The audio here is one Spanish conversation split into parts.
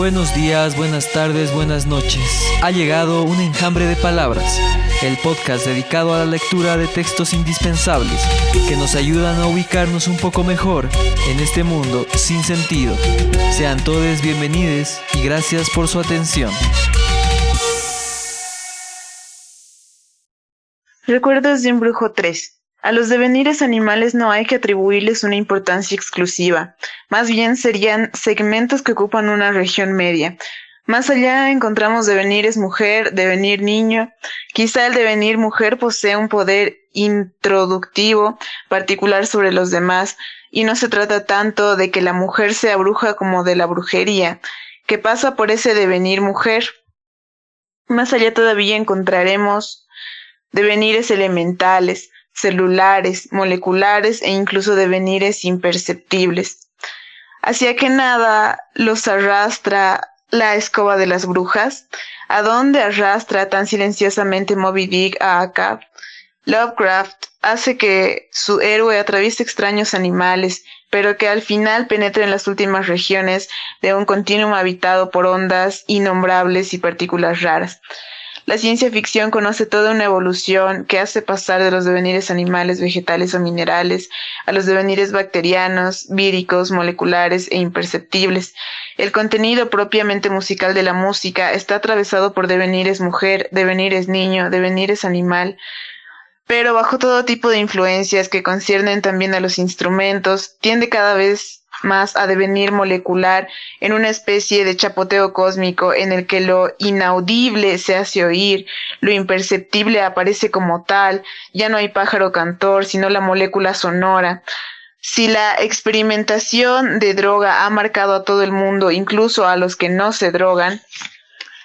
Buenos días, buenas tardes, buenas noches. Ha llegado un enjambre de palabras, el podcast dedicado a la lectura de textos indispensables que nos ayudan a ubicarnos un poco mejor en este mundo sin sentido. Sean todos bienvenidos y gracias por su atención. Recuerdos de un brujo 3. A los devenires animales no hay que atribuirles una importancia exclusiva, más bien serían segmentos que ocupan una región media. Más allá encontramos devenires mujer, devenir niño. Quizá el devenir mujer posee un poder introductivo particular sobre los demás, y no se trata tanto de que la mujer sea bruja como de la brujería, que pasa por ese devenir mujer. Más allá todavía encontraremos devenires elementales, celulares, moleculares e incluso devenires imperceptibles. ¿Hacia qué nada los arrastra la escoba de las brujas? ¿A dónde arrastra tan silenciosamente Moby Dick a Ahab? Lovecraft hace que su héroe atraviese extraños animales, pero que al final penetre en las últimas regiones de un continuum habitado por ondas innombrables y partículas raras. La ciencia ficción conoce toda una evolución que hace pasar de los devenires animales, vegetales o minerales a los devenires bacterianos, víricos, moleculares e imperceptibles. El contenido propiamente musical de la música está atravesado por devenires mujer, devenires niño, devenires animal, pero bajo todo tipo de influencias que conciernen también a los instrumentos, tiende cada vez más a devenir molecular en una especie de chapoteo cósmico en el que lo inaudible se hace oír, lo imperceptible aparece como tal, ya no hay pájaro cantor, sino la molécula sonora. Si la experimentación de droga ha marcado a todo el mundo, incluso a los que no se drogan,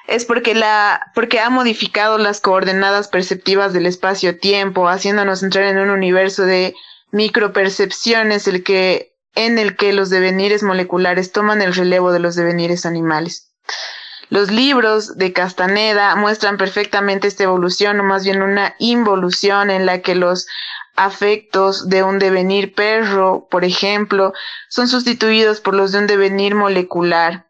es porque ha modificado las coordenadas perceptivas del espacio-tiempo, haciéndonos entrar en un universo de micropercepciones en el que los devenires moleculares toman el relevo de los devenires animales. Los libros de Castaneda muestran perfectamente esta evolución, o más bien una involución en la que los afectos de un devenir perro, por ejemplo, son sustituidos por los de un devenir molecular.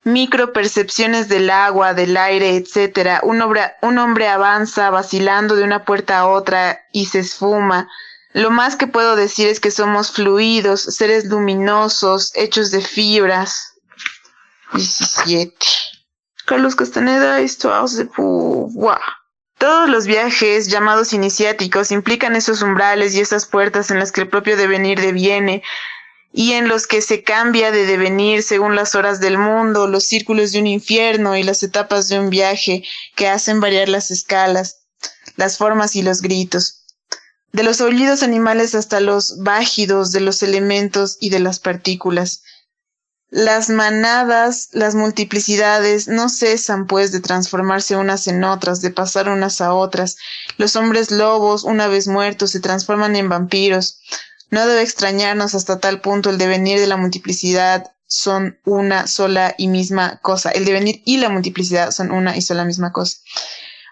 Micropercepciones del agua, del aire, etc. Un hombre avanza vacilando de una puerta a otra y se esfuma. Lo más que puedo decir es que somos fluidos, seres luminosos, hechos de fibras. 17. Carlos Castaneda, Histoire de Pouvoir. Todos los viajes llamados iniciáticos implican esos umbrales y esas puertas en las que el propio devenir deviene y en los que se cambia de devenir según las horas del mundo, los círculos de un infierno y las etapas de un viaje que hacen variar las escalas, las formas y los gritos. De los aullidos animales hasta los vágidos de los elementos y de las partículas. Las manadas, las multiplicidades, no cesan pues de transformarse unas en otras, de pasar unas a otras. Los hombres lobos, una vez muertos, se transforman en vampiros. No debe extrañarnos hasta tal punto el devenir de la multiplicidad son una sola y misma cosa. El devenir y la multiplicidad son una y sola misma cosa.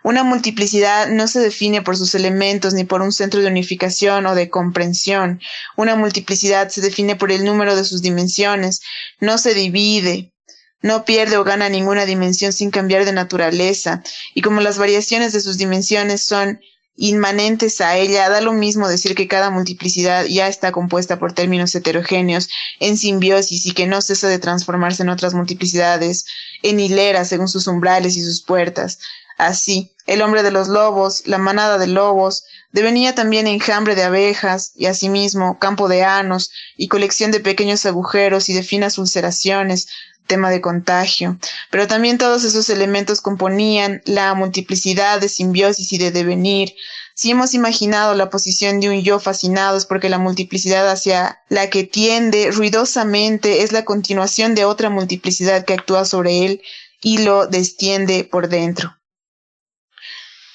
Una multiplicidad no se define por sus elementos ni por un centro de unificación o de comprensión. Una multiplicidad se define por el número de sus dimensiones. No se divide, no pierde o gana ninguna dimensión sin cambiar de naturaleza. Y como las variaciones de sus dimensiones son inmanentes a ella, da lo mismo decir que cada multiplicidad ya está compuesta por términos heterogéneos, en simbiosis y que no cesa de transformarse en otras multiplicidades, en hileras según sus umbrales y sus puertas. Así, el hombre de los lobos, la manada de lobos, devenía también enjambre de abejas, y asimismo campo de anos, y colección de pequeños agujeros y de finas ulceraciones, tema de contagio. Pero también todos esos elementos componían la multiplicidad de simbiosis y de devenir. Si hemos imaginado la posición de un yo fascinados porque la multiplicidad hacia la que tiende ruidosamente es la continuación de otra multiplicidad que actúa sobre él y lo destiende por dentro.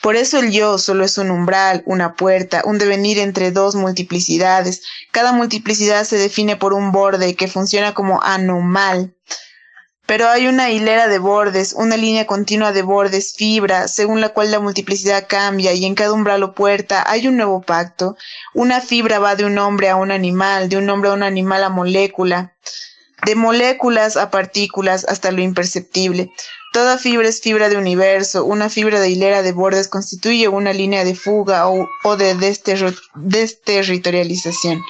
Por eso el yo solo es un umbral, una puerta, un devenir entre dos multiplicidades. Cada multiplicidad se define por un borde que funciona como anomal. Pero hay una hilera de bordes, una línea continua de bordes, fibra, según la cual la multiplicidad cambia y en cada umbral o puerta hay un nuevo pacto. Una fibra va de un hombre a un animal, de un hombre a un animal a molécula. de moléculas a partículas hasta lo imperceptible. Toda fibra es fibra de universo, una fibra de hilera de bordes constituye una línea de fuga o de desterritorialización.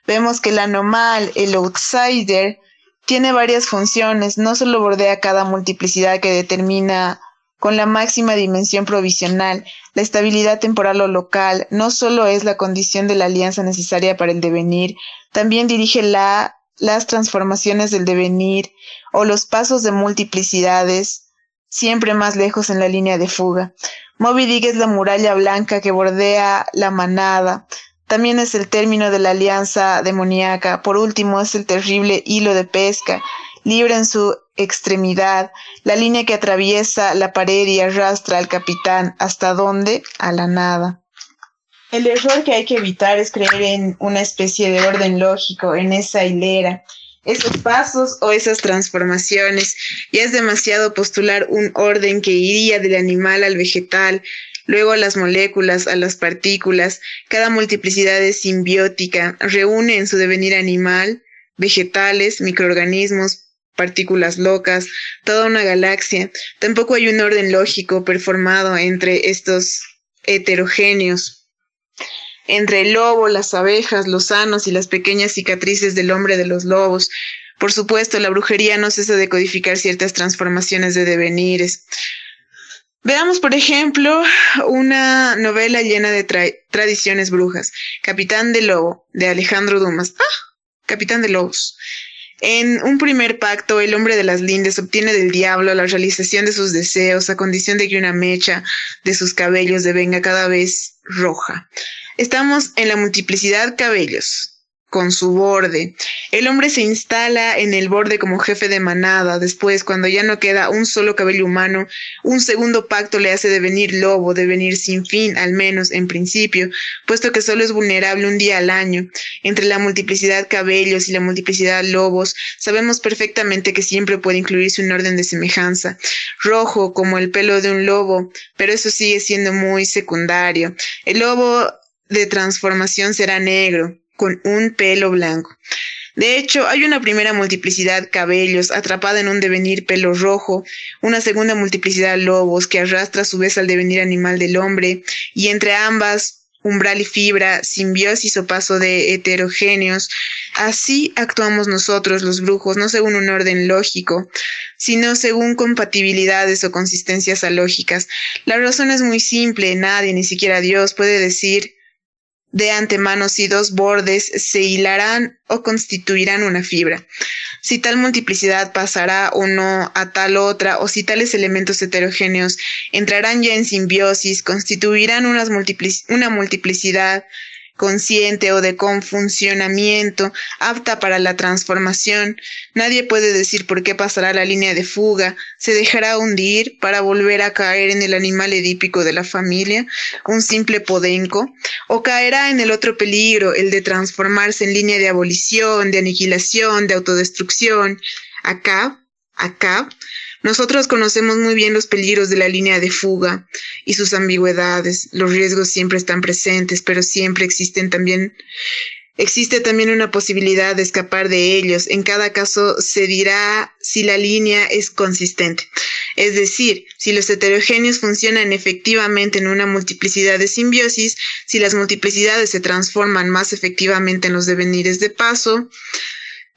Vemos que el anomal, el outsider, tiene varias funciones, no solo bordea cada multiplicidad que determina con la máxima dimensión provisional, la estabilidad temporal o local, no solo es la condición de la alianza necesaria para el devenir, también dirige las transformaciones del devenir o los pasos de multiplicidades, siempre más lejos en la línea de fuga. Moby Dick es la muralla blanca que bordea la manada, también es el término de la alianza demoníaca, por último es el terrible hilo de pesca, libre en su extremidad, la línea que atraviesa la pared y arrastra al capitán, ¿hasta dónde? A la nada. El error que hay que evitar es creer en una especie de orden lógico, en esa hilera, esos pasos o esas transformaciones. Ya es demasiado postular un orden que iría del animal al vegetal, luego a las moléculas, a las partículas. Cada multiplicidad es simbiótica, reúne en su devenir animal, vegetales, microorganismos, partículas locas, toda una galaxia. Tampoco hay un orden lógico performado entre estos heterogéneos. Entre el lobo, las abejas, los sanos y las pequeñas cicatrices del hombre de los lobos. Por supuesto, la brujería no cesa de codificar ciertas transformaciones de devenires. Veamos, por ejemplo, una novela llena de tradiciones brujas. Capitán del Lobo, de Alejandro Dumas. Capitán de Lobos. En un primer pacto, el hombre de las lindes obtiene del diablo la realización de sus deseos a condición de que una mecha de sus cabellos devenga cada vez roja. Estamos en la multiplicidad cabellos, con su borde. El hombre se instala en el borde como jefe de manada. Después, cuando ya no queda un solo cabello humano, un segundo pacto le hace devenir lobo, devenir sin fin, al menos en principio, puesto que solo es vulnerable un día al año. Entre la multiplicidad cabellos y la multiplicidad lobos, sabemos perfectamente que siempre puede incluirse un orden de semejanza. Rojo, como el pelo de un lobo, pero eso sigue siendo muy secundario. El lobo de transformación será negro, con un pelo blanco. De hecho, hay una primera multiplicidad cabellos atrapada en un devenir pelo rojo, una segunda multiplicidad lobos que arrastra a su vez al devenir animal del hombre, y entre ambas, umbral y fibra, simbiosis o paso de heterogéneos. Así actuamos nosotros, los brujos, no según un orden lógico, sino según compatibilidades o consistencias alógicas. La razón es muy simple, nadie, ni siquiera Dios, puede decir de antemano si dos bordes se hilarán o constituirán una fibra, si tal multiplicidad pasará o no a tal otra, o si tales elementos heterogéneos entrarán ya en simbiosis, constituirán una multiplicidad consciente o de confuncionamiento, apta para la transformación. Nadie puede decir por qué pasará la línea de fuga, se dejará hundir para volver a caer en el animal edípico de la familia, un simple podenco, o caerá en el otro peligro, el de transformarse en línea de abolición, de aniquilación, de autodestrucción. Acá, nosotros conocemos muy bien los peligros de la línea de fuga y sus ambigüedades. Los riesgos siempre están presentes, pero siempre existe también una posibilidad de escapar de ellos. En cada caso se dirá si la línea es consistente. Es decir, si los heterogéneos funcionan efectivamente en una multiplicidad de simbiosis, si las multiplicidades se transforman más efectivamente en los devenires de paso.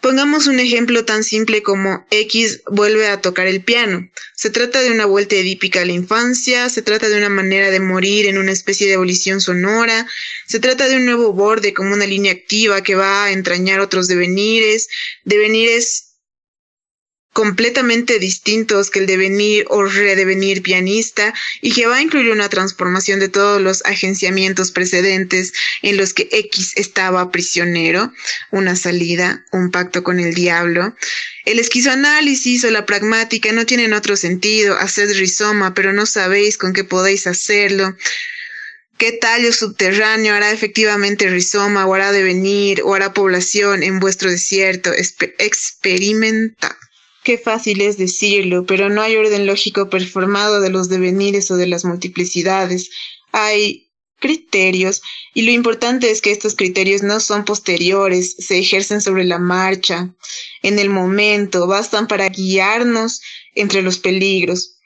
Pongamos un ejemplo tan simple como X vuelve a tocar el piano. Se trata de una vuelta edípica a la infancia, se trata de una manera de morir en una especie de abolición sonora, se trata de un nuevo borde como una línea activa que va a entrañar otros devenires completamente distintos que el devenir o redevenir pianista, y que va a incluir una transformación de todos los agenciamientos precedentes en los que X estaba prisionero, una salida, un pacto con el diablo. El esquizoanálisis o la pragmática no tienen otro sentido. Haced rizoma, pero no sabéis con qué podéis hacerlo. ¿Qué tallo subterráneo hará efectivamente rizoma, o hará devenir, o hará población en vuestro desierto? Experimentad. Qué fácil es decirlo, pero no hay orden lógico performado de los devenires o de las multiplicidades. Hay criterios, y lo importante es que estos criterios no son posteriores, se ejercen sobre la marcha, en el momento, bastan para guiarnos entre los peligros.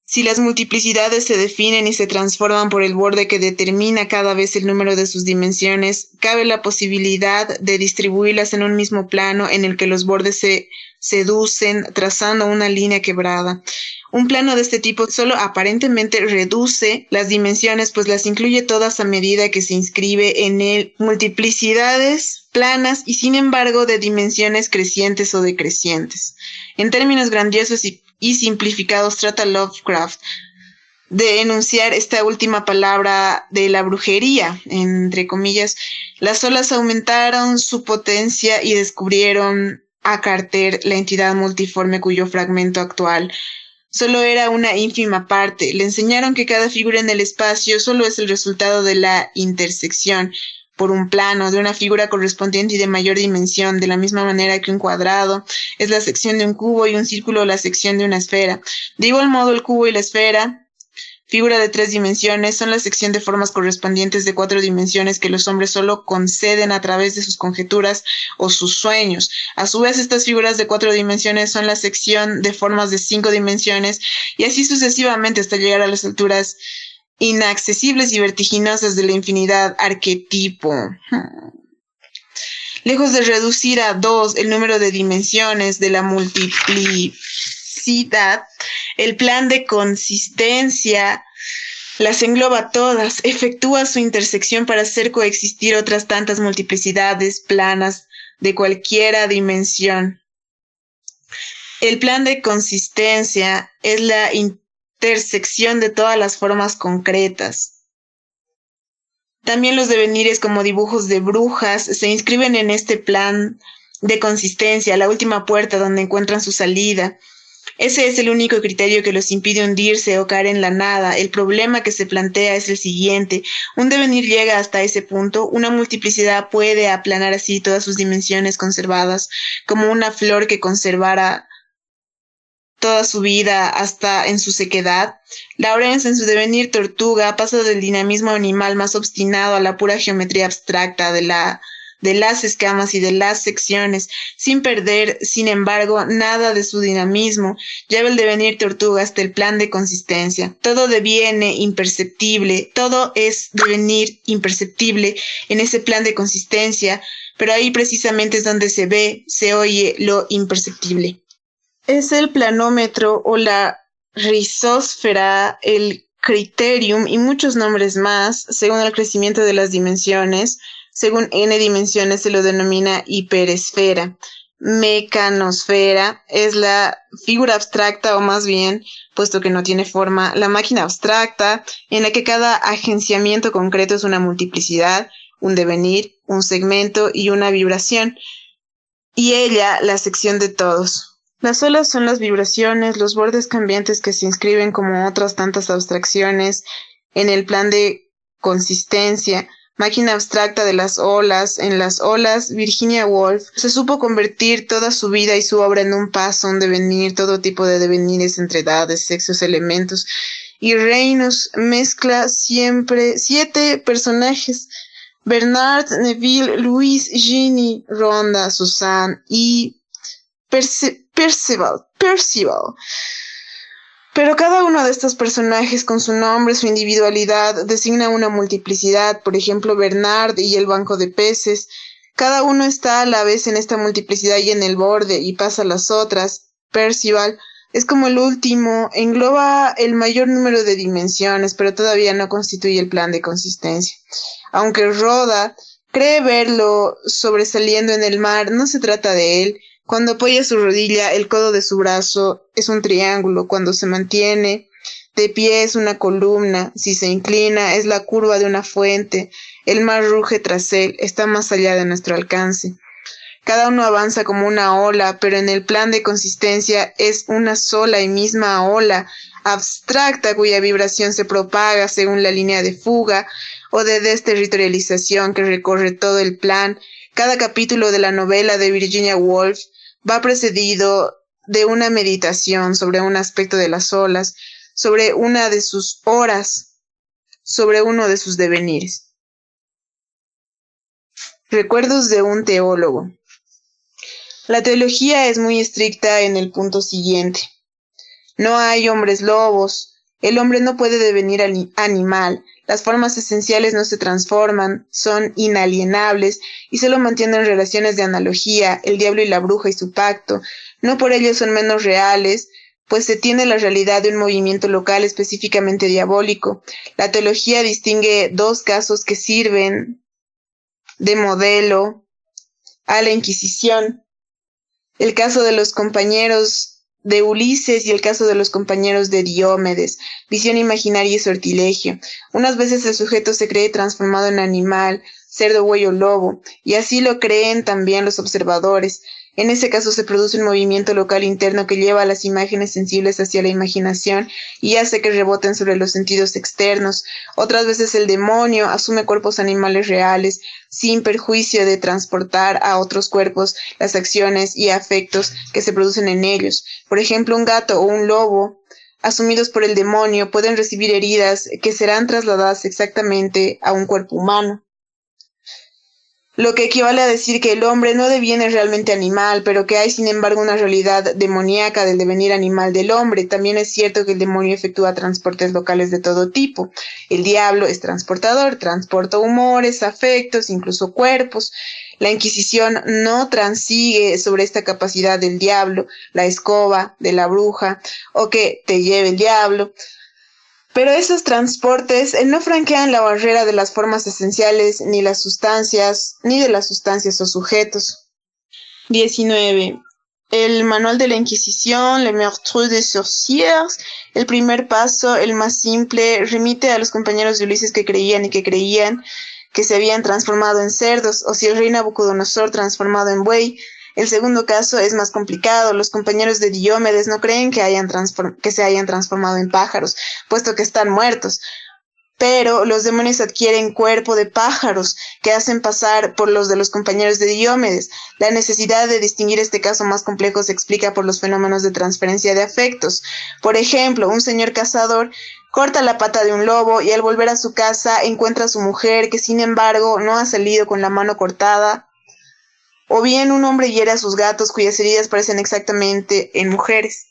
Si las multiplicidades se definen y se transforman por el borde que determina cada vez el número de sus dimensiones, cabe la posibilidad de distribuirlas en un mismo plano en el que los bordes se seducen trazando una línea quebrada. Un plano de este tipo solo aparentemente reduce las dimensiones, pues las incluye todas a medida que se inscribe en él multiplicidades planas y sin embargo de dimensiones crecientes o decrecientes. En términos grandiosos y simplificados trata Lovecraft de enunciar esta última palabra de la brujería, entre comillas. Las olas aumentaron su potencia y descubrieron a Carter la entidad multiforme cuyo fragmento actual solo era una ínfima parte. Le enseñaron que cada figura en el espacio solo es el resultado de la intersección por un plano de una figura correspondiente y de mayor dimensión, de la misma manera que un cuadrado es la sección de un cubo y un círculo la sección de una esfera. De igual modo, el cubo y la esfera, figura de 3 dimensiones, son la sección de formas correspondientes de 4 dimensiones que los hombres solo conceden a través de sus conjeturas o sus sueños. A su vez, estas figuras de 4 dimensiones son la sección de formas de 5 dimensiones y así sucesivamente hasta llegar a las alturas inaccesibles y vertiginosas de la infinidad arquetipo. Lejos de reducir a 2 el número de dimensiones de la multiplicidad, el plan de consistencia las engloba todas, efectúa su intersección para hacer coexistir otras tantas multiplicidades planas de cualquiera dimensión. El plan de consistencia es la intersección de todas las formas concretas. También los devenires como dibujos de brujas se inscriben en este plan de consistencia, la última puerta donde encuentran su salida. Ese es el único criterio que los impide hundirse o caer en la nada. El problema que se plantea es el siguiente. Un devenir llega hasta ese punto. Una multiplicidad puede aplanar así todas sus dimensiones conservadas, como una flor que conservara toda su vida hasta en su sequedad. Lawrence, en su devenir tortuga, pasa del dinamismo animal más obstinado a la pura geometría abstracta de las escamas y de las secciones, sin perder, sin embargo, nada de su dinamismo. Lleva el devenir tortuga hasta el plan de consistencia. Todo deviene imperceptible, todo es devenir imperceptible en ese plan de consistencia, pero ahí precisamente es donde se ve, se oye lo imperceptible. Es el planómetro o la rizósfera, el criterium y muchos nombres más, según el crecimiento de las dimensiones. Según n dimensiones se lo denomina hiperesfera. Mecanosfera es la figura abstracta, o más bien, puesto que no tiene forma, la máquina abstracta en la que cada agenciamiento concreto es una multiplicidad, un devenir, un segmento y una vibración, y ella la sección de todos. Las olas son las vibraciones, los bordes cambiantes que se inscriben como otras tantas abstracciones en el plan de consistencia. Máquina abstracta de las olas. En las olas, Virginia Woolf se supo convertir toda su vida y su obra en un paso, un devenir, todo tipo de devenires entre edades, sexos, elementos y reinos. Mezcla siempre 7 personajes: Bernard, Neville, Louise, Ginny, Rhonda, Suzanne y Percival. Pero cada uno de estos personajes, con su nombre, su individualidad, designa una multiplicidad. Por ejemplo, Bernard y el banco de peces. Cada uno está a la vez en esta multiplicidad y en el borde, y pasa a las otras. Percival es como el último, engloba el mayor número de dimensiones, pero todavía no constituye el plan de consistencia. Aunque Rhoda cree verlo sobresaliendo en el mar, no se trata de él. Cuando apoya su rodilla, el codo de su brazo es un triángulo. Cuando se mantiene de pie es una columna. Si se inclina es la curva de una fuente. El mar ruge tras él, está más allá de nuestro alcance. Cada uno avanza como una ola, pero en el plan de consistencia es una sola y misma ola abstracta cuya vibración se propaga según la línea de fuga o de desterritorialización que recorre todo el plan. Cada capítulo de la novela de Virginia Woolf va precedido de una meditación sobre un aspecto de las olas, sobre una de sus horas, sobre uno de sus devenires. Recuerdos de un teólogo. La teología es muy estricta en el punto siguiente. No hay hombres lobos. El hombre no puede devenir animal. Las formas esenciales no se transforman, son inalienables y solo mantienen relaciones de analogía, el diablo y la bruja y su pacto. No por ello son menos reales, pues se tiene la realidad de un movimiento local específicamente diabólico. La teología distingue dos casos que sirven de modelo a la Inquisición. El caso de los compañeros de Ulises y el caso de los compañeros de Diomedes, visión imaginaria y sortilegio. Unas veces el sujeto se cree transformado en animal, cerdo, buey o lobo, y así lo creen también los observadores. En ese caso se produce un movimiento local interno que lleva a las imágenes sensibles hacia la imaginación y hace que reboten sobre los sentidos externos. Otras veces el demonio asume cuerpos animales reales, sin perjuicio de transportar a otros cuerpos las acciones y afectos que se producen en ellos. Por ejemplo, un gato o un lobo, asumidos por el demonio, pueden recibir heridas que serán trasladadas exactamente a un cuerpo humano. Lo que equivale a decir que el hombre no deviene realmente animal, pero que hay sin embargo una realidad demoníaca del devenir animal del hombre. También es cierto que el demonio efectúa transportes locales de todo tipo. El diablo es transportador, transporta humores, afectos, incluso cuerpos. La Inquisición no transigue sobre esta capacidad del diablo, la escoba de la bruja, o que te lleve el diablo. Pero esos transportes no franquean la barrera de las formas esenciales ni de las sustancias o sujetos. 19. El manual de la Inquisición, Le Meurtre des Sorcières, el primer paso, el más simple, remite a los compañeros de Ulises que creían que se habían transformado en cerdos, o si el rey Nabucodonosor transformado en buey. El segundo caso es más complicado. Los compañeros de Diomedes no creen que se hayan transformado en pájaros, puesto que están muertos. Pero los demonios adquieren cuerpo de pájaros que hacen pasar por los de los compañeros de Diomedes. La necesidad de distinguir este caso más complejo se explica por los fenómenos de transferencia de afectos. Por ejemplo, un señor cazador corta la pata de un lobo y al volver a su casa encuentra a su mujer que sin embargo no ha salido con la mano cortada. O bien un hombre hiere a sus gatos cuyas heridas parecen exactamente en mujeres.